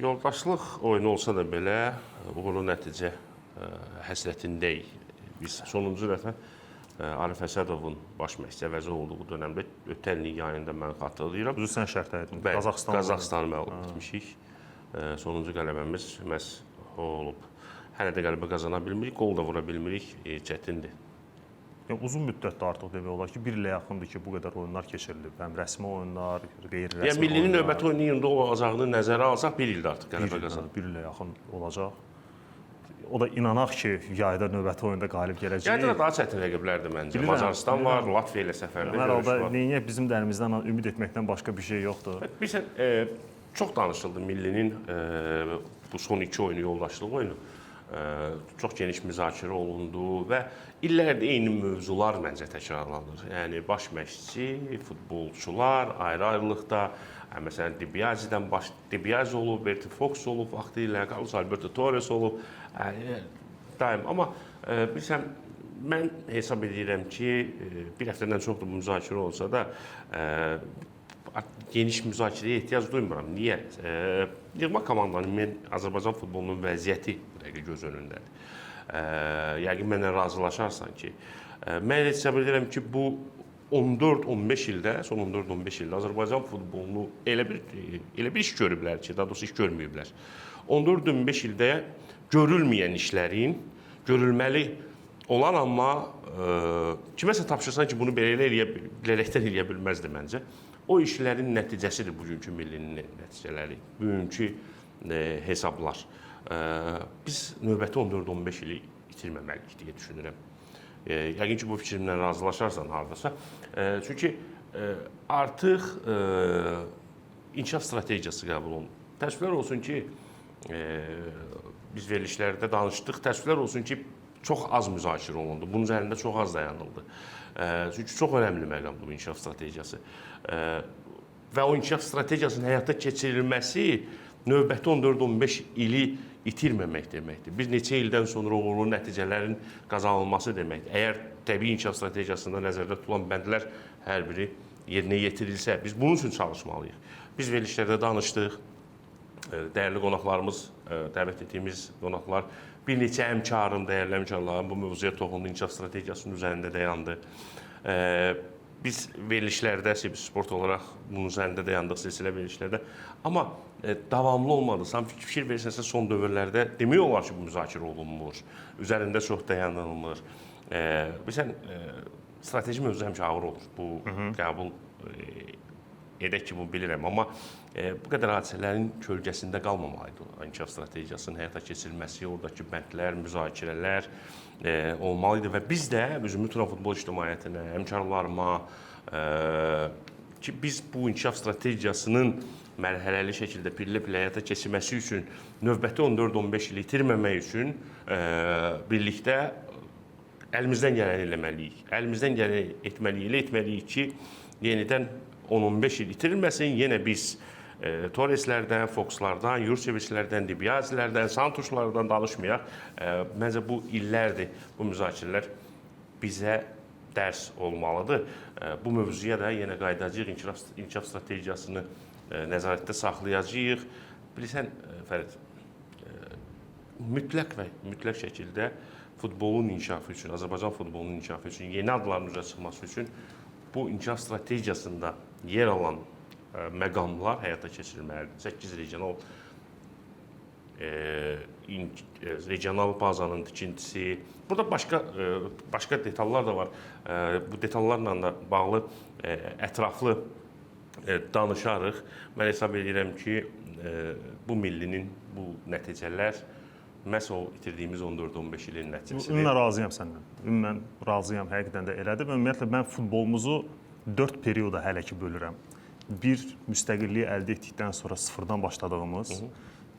Yoldaşlıq oyunu olsa da belə uğurlu nəticə həsrətindəyik. Biz sonuncu dəfə Arif Əsədovun baş məşqçi əvəzi olduğu dönəmdə ötən lig yayında mən xatırlayıram. Sən şərtlərdin. Qazaxıstanı məğlub etmişik. Sonuncu qələbəmiz məhz o olub. Hələ də qələbə qazana bilmirik, qol da vura bilmirik, çətindir. Uzun müddətdə artıq demək olar ki, bir ilə yaxındır ki, bu qədər oyunlar keçirilib. Həm rəsmi oyunlar, qeyri-rəsmi oyunlar. Millinin növbəti oyunu iyunda olacağını nəzərə alsaq, bir ildə artıq qələbə qazanır. Bir ilə yaxın olacaq. O da inanaq ki, yayda növbəti oyunda qalib gələcək. Yayda da daha çətin rəqiblərdir məncə. Macaristan var, Latviya ilə səfərdə görüş var. Neyinə bizim də əlimizdən ümid etməkdən başqa bir şey yoxdur. Bilirsən, çox danışıldı millinin bu son iki oyunu, yoldaşlıq oyunu. Çox geniş müzakirə olundu və illərdə eyni mövzular məncə təkrarlanır. Yəni, baş məşqçi, futbolçular ayrı-ayrılıqda, məsələn, Dibiazi olub, Berti Fox olub, vaxtı ilə Carlos Alberto Torres olub, daim. Amma, bilirsən, mən hesab edirəm ki, bir həftədən çoxdur bu müzakirə olsa da, geniş müzakirəyə ehtiyac duymuram. Niyə? Yığma komandanın, mən Azərbaycan futbolunun vəziyyəti göz önündədir. Yəqin mənlə razılaşarsan ki, mən hesab edirəm ki, bu 14-15 ildə, son 14-15 ildə Azərbaycan futbolunu elə bir iş görüblər ki, daha doğrusu iş görməyiblər. 14-15 ildə görülməyən işlərin, görülməli olan, amma kiməsə tapşırsan ki, bunu bilərəkdən eləyə bilməzdi məncə. O işlərin nəticəsidir bugünkü millinin nəticələri, bugünkü hesablar. Biz növbəti 14-15 ili itirməməliyik deyə düşünürəm. Yəqin ki, bu fikrimlə razılaşarsan haradasa. Çünki artıq inkişaf strategiyası qəbul olunur. Təəssüflər olsun ki, biz verilişlərdə danışdıq, təəssüflər olsun ki, çox az müzakirə olundu. Bunun üzərində çox az dayanıldı. Çünki çox önəmli məqam bu inkişaf strategiyası. Və o inkişaf strategiyasının həyata keçirilməsi növbəti 14-15 ili itirməmək deməkdir. Bir neçə ildən sonra uğurlu nəticələrin qazanılması deməkdir. Əgər təbii inkişaf strategiyasında nəzərdə tutulan bəndlər hər biri yerinə yetirilsə, biz bunun üçün çalışmalıyıq. Biz verilişlərdə danışdıq, dəyərli qonaqlarımız, dəvət etdiyimiz qonaqlar, bir neçə həmkarım, dəyərli həmkarlarım bu mövzuya toxundu, inkişaf strategiyasının üzərində dayandı. Biz verilişlərdə, sport olaraq bunun üzərində dayandıq, silsilə verilişlərdə. Amma davamlı olmadı. Sən fikir verirsənsə, son dövrlərdə demək olar ki, bu müzakirə olunmur, üzərində çox dayanılmır. Bilirsən, strateji mövzu həmişə ağır olur. Bu qəbul edək ki, bunu bilirəm. Amma bu qədər hadisələrin kölgəsində qalmamalıydı inkişaf strategiyasının həyata keçirilməsi, oradakı bəndlər, müzakirələr olmalıydı və biz də Mütləq futbol ictimaiyyətinə, həmkarlarıma ki, biz bu inkişaf strategiyasının mərhələli şəkildə pillə-pillə həyata keçirməsi üçün, növbəti 14-15 il itirməmək üçün birlikdə əlimizdən gələni eləməliyik. Əlimizdən gələni etməliyik ki, yenidən 10-15 il itirilməsin, yenə biz Torreslərdən, Foxlardan, Yurseviçlərdən, Dibiazilərdən, Santuşlardan danışmayaq. Məncə bu illərdir, bu müzakirələr bizə dərs olmalıdır. Bu mövzuya da yenə qayıdacağıq, inkişaf strategiyasını nəzarətdə saxlayacağıq. Bilirsən, Fərid, mütləq şəkildə futbolun inkişafı üçün, Azərbaycan futbolunun inkişafı üçün, yeni adların üzrə çıxması üçün bu inkişaf strategiyasında yer alan məqamlar həyata keçirilməlidir. 8 regional bazanın tikintisi. Burada başqa detallar da var. Bu detallarla da bağlı ətraflı danışarıq. Mən hesab edirəm ki, bu millinin bu nəticələr məhz o itirdiyimiz 14-15 ilin nəticəsidir. Ümumən razıyam səndən. Ümumən razıyam, həqiqətən də elədir. Ümumiyyətlə, mən futbolumuzu 4 perioda hələ ki bölürəm. Bir, müstəqilliyi əldə etdikdən sonra sıfırdan başladığımız.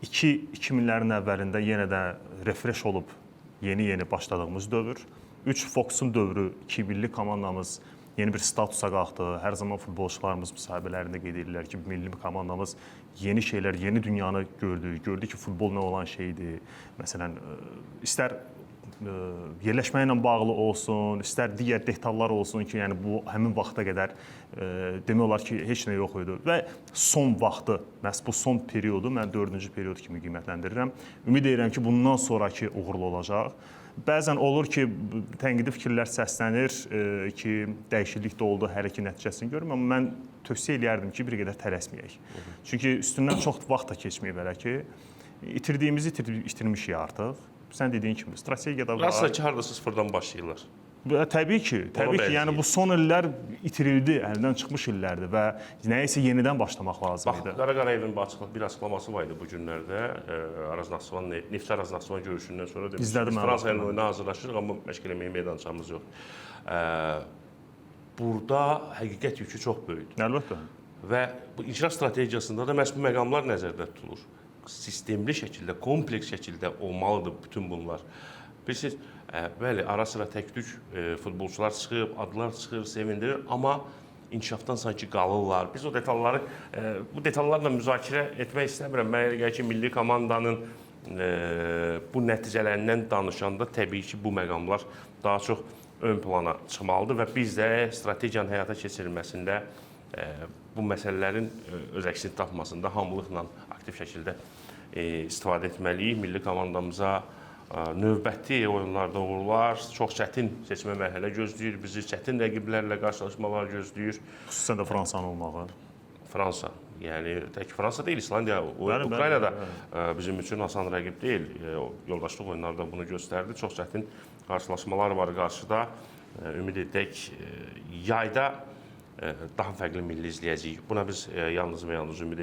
2, 2000-lərin əvvəlində yenə də refresh olub yeni başladığımız dövr. 3, Fox'un dövrü, 2000-li komandamız yeni bir statusa qalxdı. Hər zaman futbolçularımız müsahibələrində qeyd edirlər ki, milli komandamız yeni şeylər, yeni dünyanı gördü. Gördü ki, futbol nə olan şeydir. Məsələn, istər yerləşmə ilə bağlı olsun, istər digər detallar olsun ki, yəni bu həmin vaxta qədər demək olar ki, heç nə yox idi və son vaxtı, məhz bu son periodu mən 4-cü period kimi qiymətləndirirəm. Ümid edirəm ki, bundan sonrakı uğurlu olacaq. Bəzən olur ki, tənqidi fikirlər səslənir ki, dəyişiklik də oldu, hələ ki nəticəsini görmürəm, amma mən tövsiyə edərdim ki, bir qədər tələsməyək. Çünki üstündən çox vaxt da keçməyib hələ ki, itirdiyimizi itirmişik artıq. Sən dediyin kimi strategiyada var. Rasla ki, hardasa sıfırdan başlayırlar. Təbii ki, yəni bu son illər itirildi, əldən çıxmış illərdir və nəyisə yenidən başlamaq lazım idi. Bax, Qara Qarayevin bir açıqlaması var idi bu günlərdə. Araz Naxçıvan, Neftçi Araz Naxçıvan görüşündən sonra demiş ki, Fransa ilə oyuna hazırlaşırıq, amma məşq eləməyə meydançamız yox. Burada həqiqət yükü çox böyükdür. Əlbəttə. Və bu icra strategiyasında da məhz bu məqamlar nəzərdə tutulur. Sistemli şəkildə, kompleks şəkildə olmalıdır bütün bunlar. Bilirsiniz, bəli, ara-sıra tək-tük futbolçular çıxıb, adlar çıxır, sevindirir, amma inkişafdan sanki qalırlar. Biz o detalları, bu detallarla müzakirə etmək istəmirəm. Mənə elə gəlir ki, milli komandanın bu nəticələrindən danışanda təbii ki, bu məqamlar daha çox ön plana çıxmalıdır və biz də strategiyanın həyata keçirilməsində bu məsələlərin öz əksini tapmasında hamılıqla aktiv şəkildə istifadə etməliyik. Milli komandamıza növbəti oyunlarda uğurlar, çox çətin seçmə mərhələ gözləyir, bizi çətin rəqiblərlə qarşılaşmalar gözləyir. Xüsusən də Fransanın olmağı. Fransa, yəni tək Fransa deyil, İslandiya, Ukrayna da bizim üçün asan rəqib deyil. Yoldaşlıq oyunlarda bunu göstərdi. Çox çətin qarşılaşmalar var qarşıda. Ümid edək, yayda daha fərqli milli izləyəcəyik. Buna biz yalnız və yalnız ümid edirik.